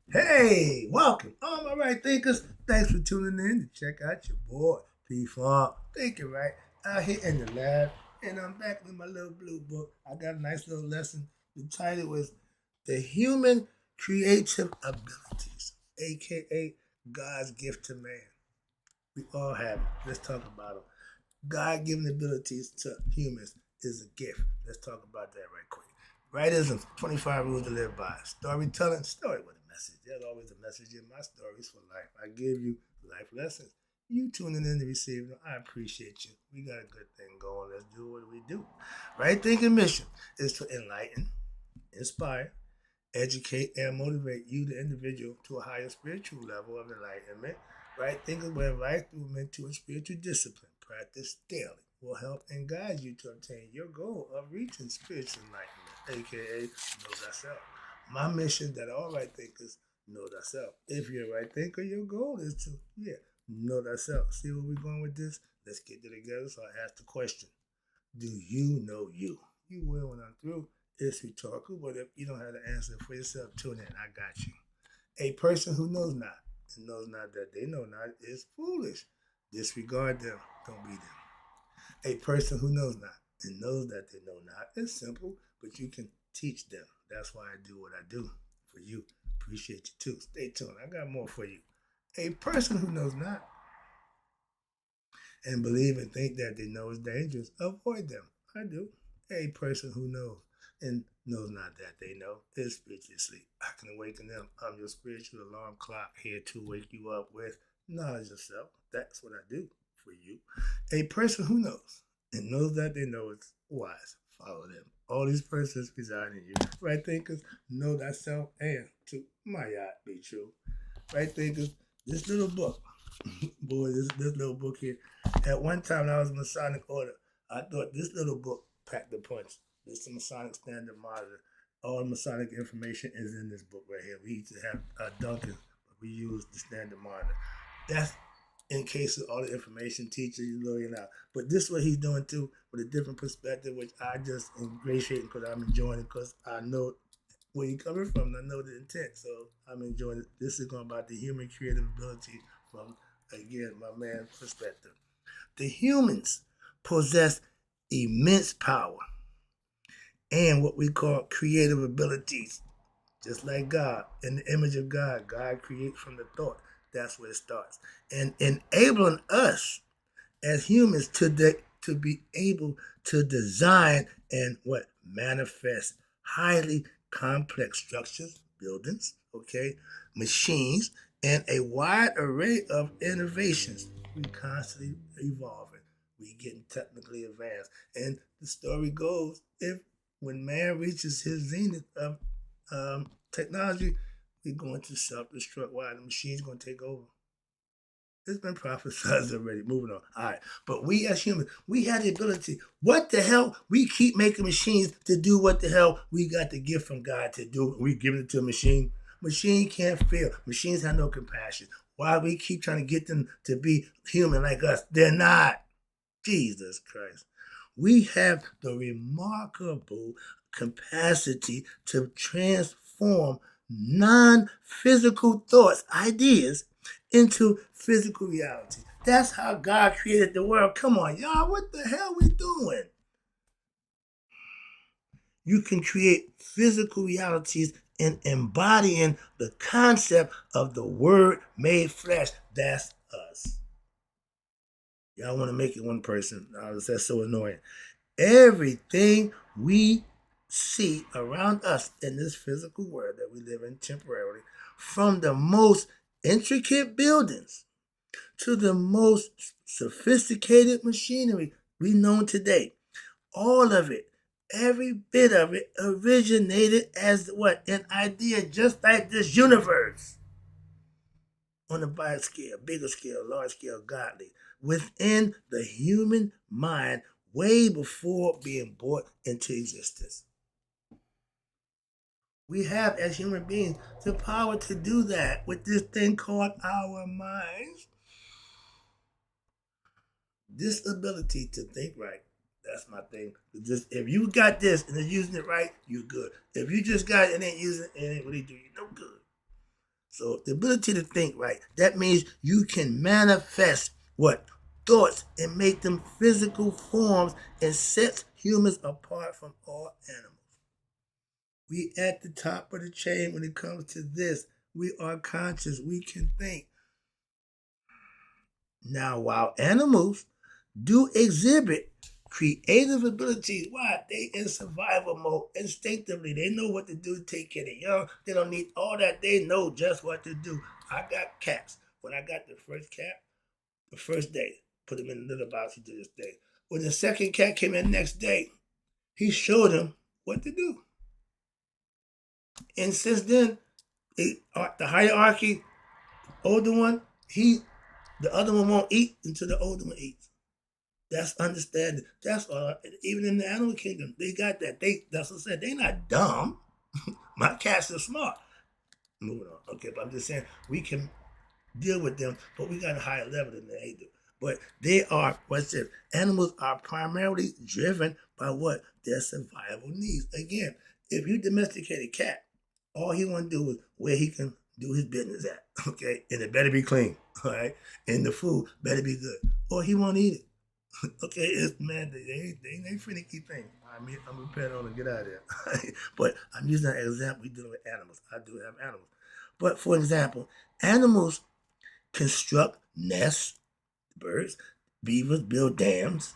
Hey, welcome. All my right thinkers. Thanks for tuning in to check out your boy, P Farm. Thinking right out here in the lab. And I'm back with my little blue book. I got a nice little lesson. The title was The Human Creative Abilities, aka God's gift to man. We all have it. Let's talk about them. God given abilities to humans is a gift. Let's talk about that right quick. Rightism, 25 rules to live by. Storytelling, story with a message. There's always a message in my stories for life. I give you life lessons. You tuning in to receive them, I appreciate you. We got a good thing going. Let's do what we do. Right thinking mission is to enlighten, inspire, educate, and motivate you, the individual, to a higher spiritual level of enlightenment. Right thinking will invite you into a spiritual discipline. Practice daily will help and guide you to obtain your goal of reaching spiritual enlightenment, aka know thyself. My mission that all right thinkers know thyself. If you're a right thinker, your goal is to, know thyself. See where we're going with this? Let's get it together. So I ask the question: do you know you? You will when I'm through. It's rhetorical, but if you don't have the answer for yourself, tune in. I got you. A person who knows not and knows not that they know not is foolish. Disregard them. Don't be them. A person who knows not and knows that they know not is simple, but you can teach them. That's why I do what I do for you. Appreciate you too. Stay tuned. I got more for you. A person who knows not and believe and think that they know is dangerous, avoid them. I do. A person who knows and knows not that they know is spiritually asleep. I can awaken them. I'm your spiritual alarm clock here to wake you up with knowledge of self. That's what I do for you. A person who knows and knows that they know is wise. Follow them. All these persons reside in you. Right thinkers, know thyself and to my yacht be true. Right thinkers, this little book, boy, this little book here. At one time, when I was in Masonic order, I thought this little book packed the punch. This is the Masonic Standard Monitor. All Masonic information is in this book right here. We used to have Duncan, but we use the Standard Monitor. That's in case of all the information teachers you learning out. But this is what he's doing too, with a different perspective, which I just ingratiate because I'm enjoying it because I know where you're coming from. I know the intent, so I'm enjoying it. This is going about the human creative ability from, again, my man's perspective. The humans possess immense power and what we call creative abilities. Just like God, in the image of God, God creates from the thought. That's where it starts. And enabling us as humans to be able to design and what manifest highly complex structures, buildings, okay, machines, and a wide array of innovations. We constantly evolving. We getting technically advanced. And the story goes, if when man reaches his zenith of technology, we're going to self-destruct. Why? The machine's going to take over. It's been prophesized already. Moving on. All right. But we as humans, we have the ability. What the hell? We keep making machines to do what the hell we got the gift from God to do. We giving it to a machine. Machine can't feel. Machines have no compassion. Why we keep trying to get them to be human like us? They're not. Jesus Christ. We have the remarkable capacity to transform non physical thoughts, ideas, into physical reality. That's how God created the world. Come on, y'all, what the hell we doing? You can create physical realities in embodying the concept of the word made flesh. That's us. Y'all want to make it one person. That's so annoying. Everything we see around us in this physical world that we live in temporarily, from the most intricate buildings to the most sophisticated machinery we know today, all of it, every bit of it originated as what? An idea just like this universe on a bigger scale, bigger scale, large scale, godly, within the human mind way before being brought into existence. We have, as human beings, the power to do that with this thing called our minds. This ability to think right, that's my thing. Just if you got this and are using it right, you're good. If you just got it and ain't using it, it ain't really do you no good. So the ability to think right, that means you can manifest what? Thoughts and make them physical forms and sets humans apart from all animals. We at the top of the chain when it comes to this. We are conscious. We can think. Now, while animals do exhibit creative abilities, why? They in survival mode instinctively. They know what to do to take care of the young. They don't need all that. They know just what to do. I got cats. When I got the first cat, the first day, put him in a little box, he did his thing. When the second cat came in the next day, he showed him what to do. And since then, the hierarchy, older one, the other one won't eat until the older one eats. That's understanding. That's all. Even in the animal kingdom, they got that. That's what I said. They not dumb. My cats are smart. Moving on. Okay, but I'm just saying we can deal with them, but we got a higher level than they do. But they are, what's it? Animals are primarily driven by what? Their survival needs. Again, if you domesticate a cat, all he want to do is where he can do his business at, okay? And it better be clean, all right? And the food better be good, or he won't eat it. Okay, it's man, they finicky thing. I mean, I'm prepared on to get out of there. But I'm using that example. We dealing with animals. I do have animals. But for example, animals construct nests, birds, beavers build dams,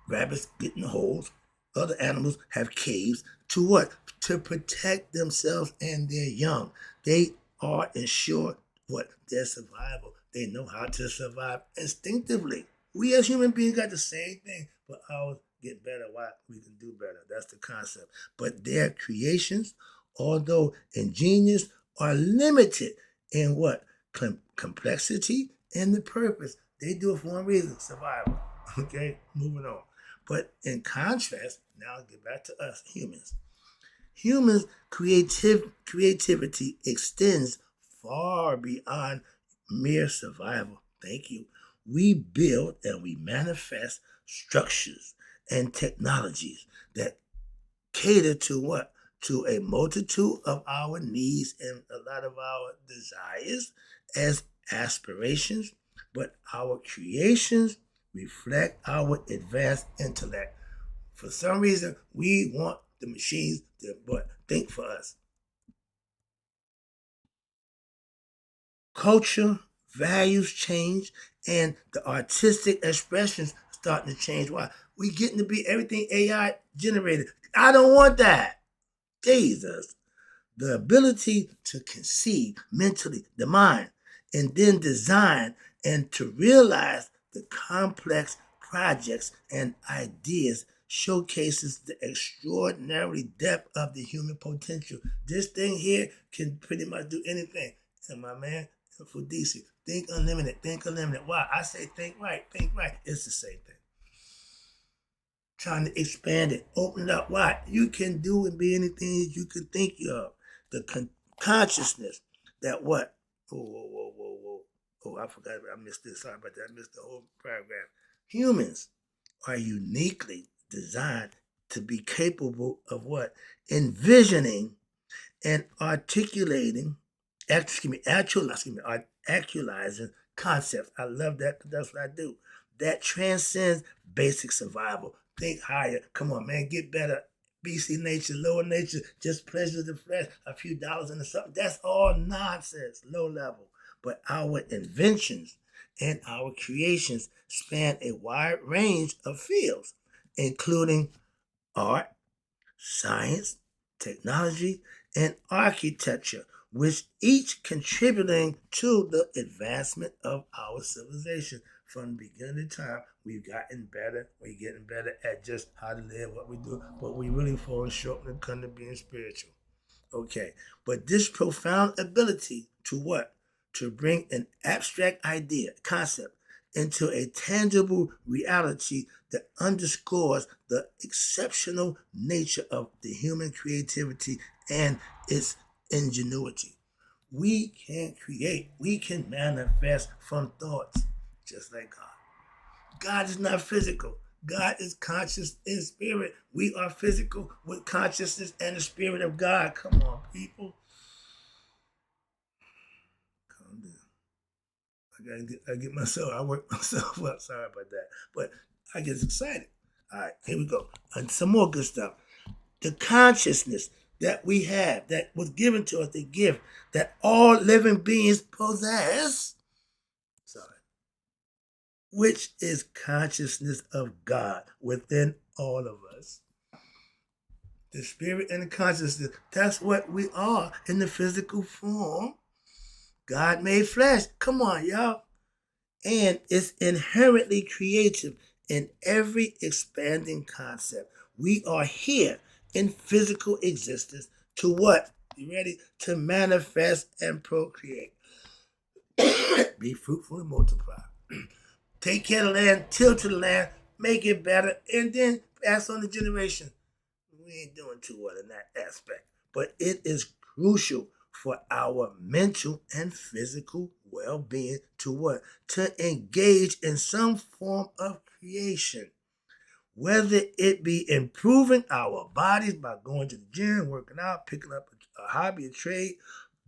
rabbits get in holes, other animals have caves to what? To protect themselves and their young. They are ensure what? Their survival. They know how to survive instinctively. We as human beings got the same thing, but ours get better. Why? We can do better. That's the concept. But their creations, although ingenious, are limited in what? Complexity and the purpose. They do it for one reason, survival. Okay, moving on. But in contrast, now get back to us humans. Humans' creativity extends far beyond mere survival. Thank you. We build and we manifest structures and technologies that cater to what? To a multitude of our needs and a lot of our desires as aspirations, but our creations reflect our advanced intellect. For some reason, we want the machines to think for us. Culture, values change, and the artistic expressions starting to change. Why? We getting to be everything AI generated. I don't want that. Jesus. The ability to conceive mentally, the mind, and then design and to realize the complex projects and ideas showcases the extraordinary depth of the human potential. This thing here can pretty much do anything. And my man, for DC, think unlimited, think unlimited. Why? I say think right, think right. It's the same thing. Trying to expand it, open it up. Why? You can do and be anything you can think of. The consciousness that what? Whoa. Oh, I forgot. I missed this. Sorry about that. I missed the whole paragraph. Humans are uniquely designed to be capable of what? Envisioning and articulating, actualizing concepts. I love that because that's what I do. That transcends basic survival. Think higher. Come on, man, get better. BC nature, lower nature, just pleasure of the flesh, a few dollars into something. That's all nonsense, low level. But our inventions and our creations span a wide range of fields, including art, science, technology, and architecture, which each contributing to the advancement of our civilization. From the beginning of time, we've gotten better. We're getting better at just how to live, what we do, but we really falling short when it comes to being spiritual. Okay, but this profound ability to what? To bring an abstract idea, concept, into a tangible reality that underscores the exceptional nature of the human creativity and its ingenuity. We can create, we can manifest from thoughts, just like God. God is not physical. God is conscious in spirit. We are physical with consciousness and the spirit of God. Come on, people. I get myself, I work myself up. Sorry about that. But I get excited. All right, here we go. And some more good stuff. The consciousness that we have, that was given to us, the gift that all living beings possess, sorry, which is consciousness of God within all of us. The spirit and the consciousness, that's what we are in the physical form. God made flesh. Come on, y'all. And it's inherently creative in every expanding concept. We are here in physical existence to what? You ready? To manifest and procreate. Be fruitful and multiply. Take care of the land, till to the land, make it better, and then pass on the generation. We ain't doing too well in that aspect. But it is crucial for our mental and physical well-being to what? To engage in some form of creation. Whether it be improving our bodies by going to the gym, working out, picking up a hobby, a trade,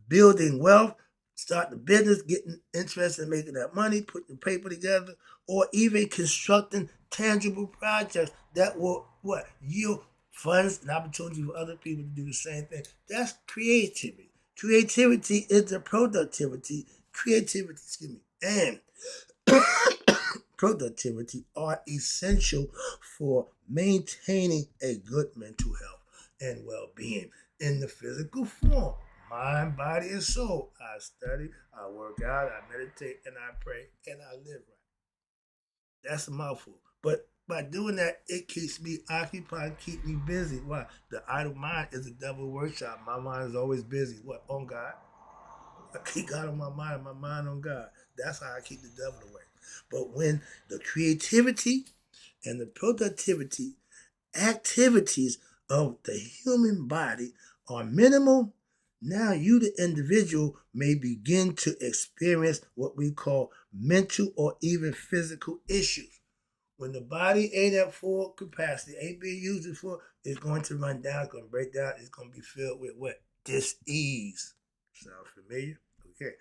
building wealth, starting a business, getting interested in making that money, putting paper together, or even constructing tangible projects that will what? Yield funds and opportunity for other people to do the same thing. That's creativity. Creativity is the and productivity are essential for maintaining a good mental health and well-being in the physical form. Mind, body, and soul. I study, I work out, I meditate, and I pray, and I live right. That's a mouthful. But by doing that, it keeps me occupied, keep me busy. Why? The idle mind is a devil workshop. My mind is always busy. What? On God. I keep God on my mind on God. That's how I keep the devil away. But when the creativity and the productivity activities of the human body are minimal, now you, the individual, may begin to experience what we call mental or even physical issues. When the body ain't at full capacity, ain't being used for, it's going to run down, it's going to break down, it's going to be filled with what? Dis-ease. Sound familiar? Okay.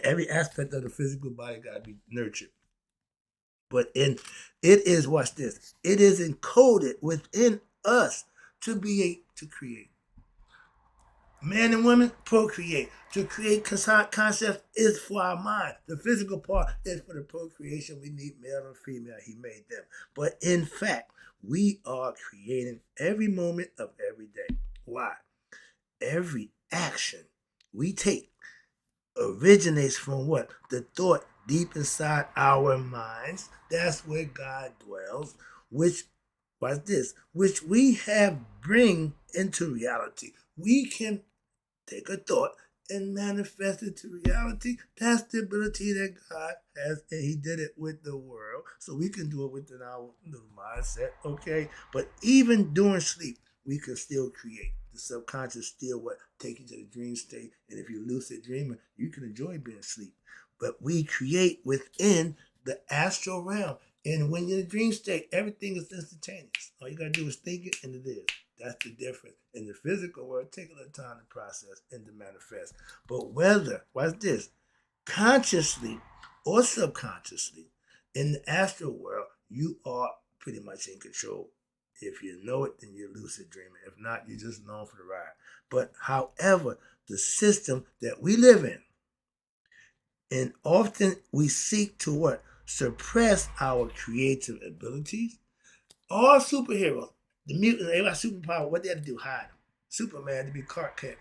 Every aspect of the physical body got to be nurtured. But it is, watch this, it is encoded within us to to create. Man and women procreate. To create concepts is for our mind. The physical part is for the procreation. We need male and female. He made them. But in fact, we are creating every moment of every day. Why? Every action we take originates from what? The thought deep inside our minds. That's where God dwells, which, watch this, which we have bring into reality. We can take a thought and manifest it to reality. That's the ability that God has, and He did it with the world. So we can do it within our little mindset, okay? But even during sleep, we can still create. The subconscious still what? Take you to the dream state. And if you're lucid dreaming, you can enjoy being asleep. But we create within the astral realm. And when you're in the dream state, everything is instantaneous. All you gotta do is think it, and it is. That's the difference. In the physical world, take a little time to process and to manifest. But whether, watch this, consciously or subconsciously, in the astral world, you are pretty much in control. If you know it, then you're lucid dreaming. If not, you're just known for the ride. But however, the system that we live in, and often we seek to what? Suppress our creative abilities. All superheroes, the mutants, they got superpower. What they had to do? Hide them. Superman to be Clark Kent.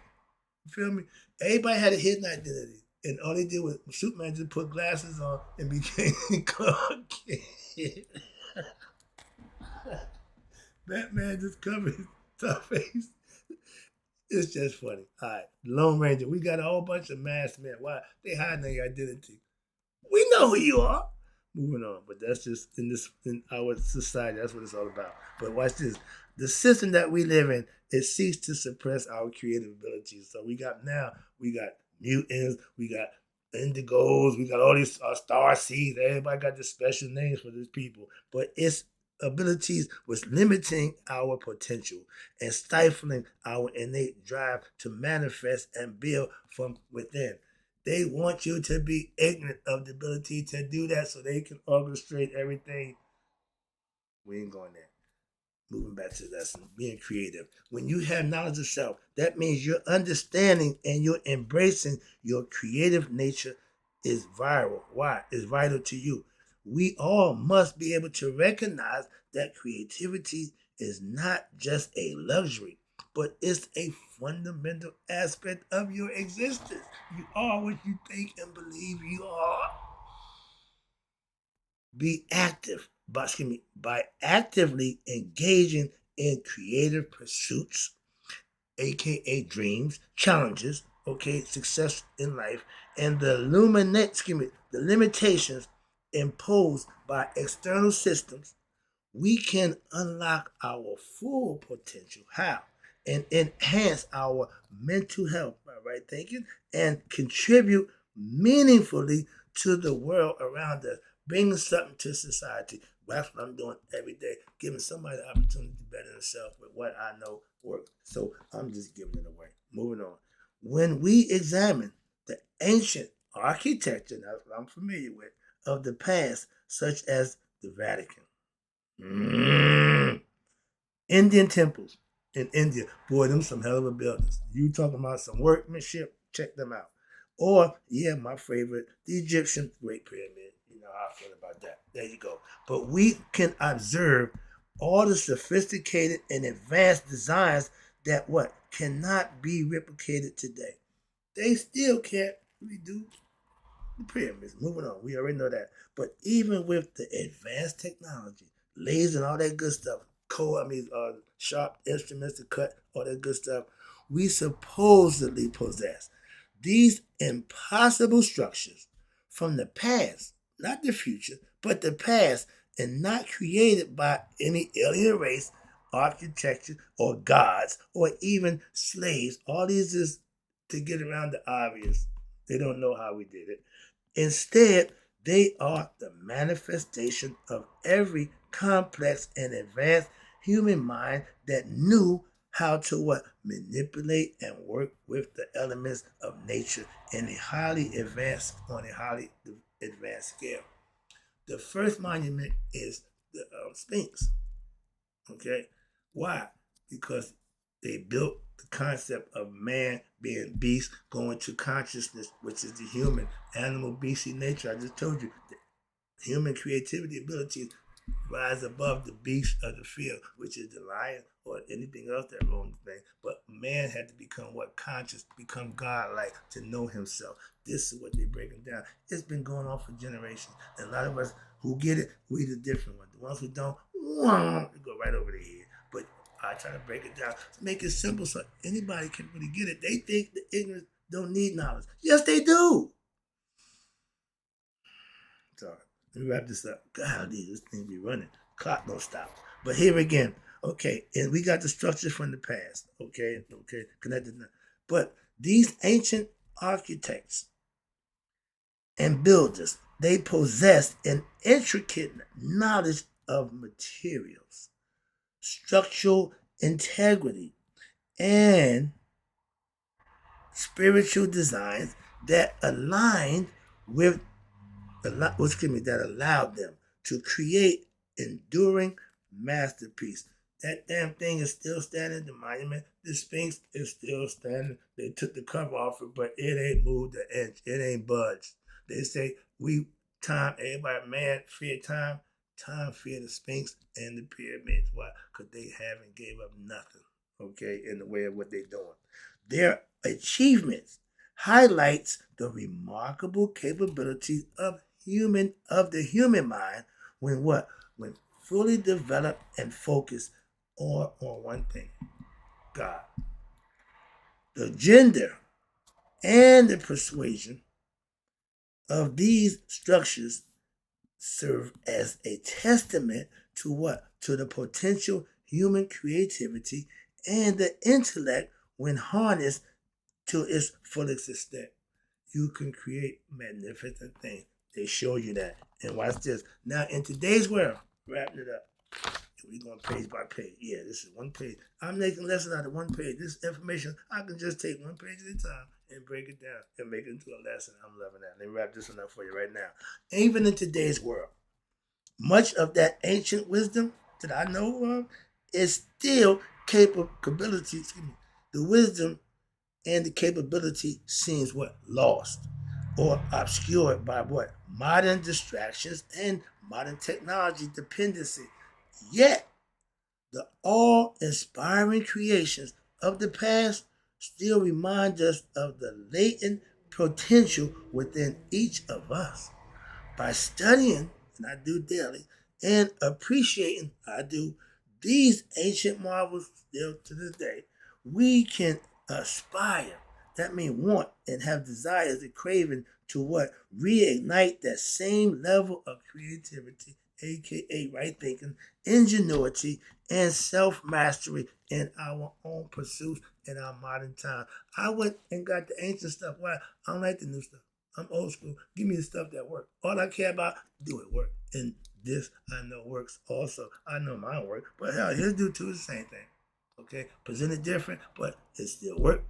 You feel me? Everybody had a hidden identity. And all they did was Superman just put glasses on and became Clark Kent. Batman just covered his tough face. It's just funny. All right, Lone Ranger. We got a whole bunch of masked men. Why? They hiding their identity. We know who you are. Moving on, but that's just in our society. That's what it's all about. But watch this: the system that we live in, it seeks to suppress our creative abilities. So we got mutants, we got indigos, we got all these star seeds. Everybody got the special names for these people, but it's abilities was limiting our potential and stifling our innate drive to manifest and build from within. They want you to be ignorant of the ability to do that so they can orchestrate everything. We ain't going there. Moving back to the lesson, being creative. When you have knowledge of self, that means you're understanding and you're embracing your creative nature is vital. Why? It's vital to you. We all must be able to recognize that creativity is not just a luxury, but it's a fundamental aspect of your existence. You are what you think and believe you are. Be active by actively engaging in creative pursuits, aka dreams, challenges, okay, success in life, and the limitations imposed by external systems, we can unlock our full potential. How? And enhance our mental health by right thinking and contribute meaningfully to the world around us, bringing something to society. That's what I'm doing every day, giving somebody the opportunity to better themselves with what I know works. So I'm just giving it away. Moving on. When we examine the ancient architecture, that's what I'm familiar with, of the past, such as the Vatican, Indian temples in India. Boy, them some hell of a buildings. You talking about some workmanship? Check them out. Or, yeah, my favorite, the Egyptian Great Pyramid. You know how I feel about that. There you go. But we can observe all the sophisticated and advanced designs that what cannot be replicated today. They still can't redo the pyramids. Moving on. We already know that. But even with the advanced technology, lasers and all that good stuff, sharp instruments to cut, all that good stuff, we supposedly possess these impossible structures from the past, not the future, but the past, and not created by any alien race, architecture, or gods, or even slaves. All these is to get around the obvious. They don't know how we did it. Instead, they are the manifestation of every complex and advanced human mind that knew how to what manipulate and work with the elements of nature in a highly advanced scale. The first monument is the Sphinx. Okay, why? Because they built the concept of man being beast, going to consciousness, which is the human, animal, beastie nature. I just told you, the human creativity abilities rise above the beast of the field, which is the lion or anything else that roams the thing. But man had to become what? Conscious, become God-like, to know himself. This is what they're breaking down. It's been going on for generations. And a lot of us who get it, we the different ones. The ones who don't, we go right over the head. But I try to break it down to make it simple so anybody can really get it. They think the ignorant don't need knowledge. Yes, they do. Sorry. Let me wrap this up. God, this thing be running. Clock don't stop. But here again, okay, and we got the structures from the past, okay, connected. But these ancient architects and builders, they possessed an intricate knowledge of materials, structural integrity, and spiritual designs that aligned with that allowed them to create enduring masterpiece. That damn thing is still standing, the monument. The Sphinx is still standing. They took the cover off it, but it ain't moved an inch. It ain't budged. They say everybody, man, fear time. Time fear the Sphinx and the pyramids. Why? Because they haven't gave up nothing, okay, in the way of what they're doing. Their achievements highlights the remarkable capabilities of the human mind when what? When fully developed and focused on one thing, God. The gender and the persuasion of these structures serve as a testament to what? To the potential human creativity and the intellect when harnessed to its fullest extent. You can create magnificent things. They show you that. And watch this. Now, in today's world, wrapping it up, We're going page by page. Yeah, this is one page. I'm making lesson out of one page. This information, I can just take one page at a time and break it down and make it into a lesson. I'm loving that. Let me wrap this one up for you right now. Even in today's world, much of that ancient wisdom that I know of is still capability. Excuse me. The wisdom and the capability seems what lost or obscured by what modern distractions and modern technology dependency. Yet the awe-inspiring creations of the past still remind us of the latent potential within each of us. By studying, and I do daily, and appreciating, I do, these ancient marvels still to this day, we can aspire. That means want and have desires and craving to what? Reignite that same level of creativity, aka right thinking, ingenuity, and self mastery in our own pursuits in our modern time. I went and got the ancient stuff. Why? I don't like the new stuff. I'm old school. Give me the stuff that works. All I care about, do it work. And this I know works also. I know mine work. But hell, his do too is the same thing. Okay? Presented different, but it still work.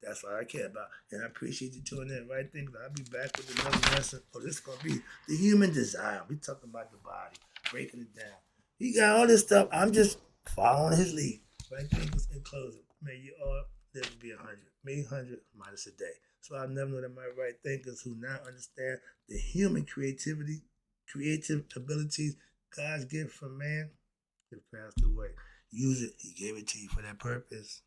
That's what I care about. And I appreciate you tuning in. Right thing. I'll be back with another lesson. Oh, this is going to be the human design. We talking about the body, breaking it down. He got all this stuff. I'm just following his lead. Right things in closing. May you all live to be 100. May 100 minus a day. So I'll never know that my right thinkers who now understand the human creativity, creative abilities God's gift from man, have passed away. Use it. He gave it to you for that purpose.